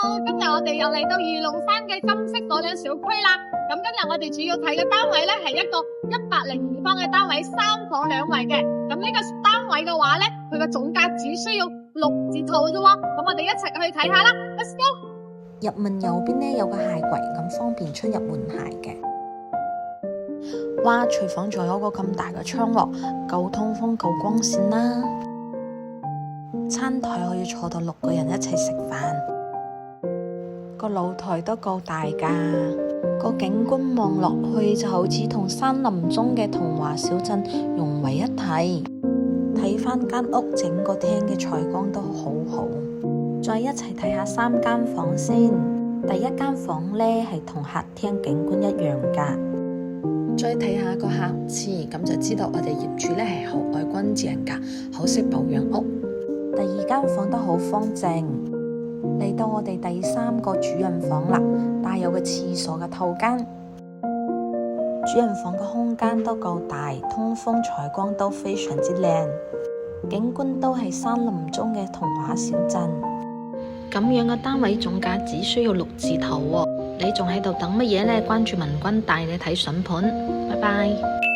Hello，今日我哋又嚟到御龍山嘅金色火兩小區啦。咁今日我哋主要睇嘅單位咧係一個102方嘅單位，3房2衛嘅。咁呢個單位嘅話咧，佢嘅總價只需要6字頭啫喎。咁我哋一齊去睇下啦 ，Let's go。入門右邊呢有個鞋櫃，咁方便出入換鞋嘅。哇，廚房仲有個咁大嘅窗喎，夠通風夠光線啦。餐台可以坐到6個人一齊食飯，個露台都夠大㗎，個景觀望落去就好似同山林中嘅童話小鎮融為一體。睇返間屋整個廳嘅採光都好好。再一齊睇下3間房先。第一間房呢係同客廳景觀一樣㗎。再睇下個客廁，咁就知道我哋業主呢係好愛乾淨㗎，好識保養屋。第二間房都好方正。嚟到我哋第3個主人房啦，帶有個廁所嘅套間。主人房嘅空間都夠大，通風採光都非常之靚，景觀都係山林中嘅童話小鎮。咁樣嘅單位總價只需要6字頭喎，你仲喺度等乜嘢呢？關注文君帶你睇筍盤，拜拜。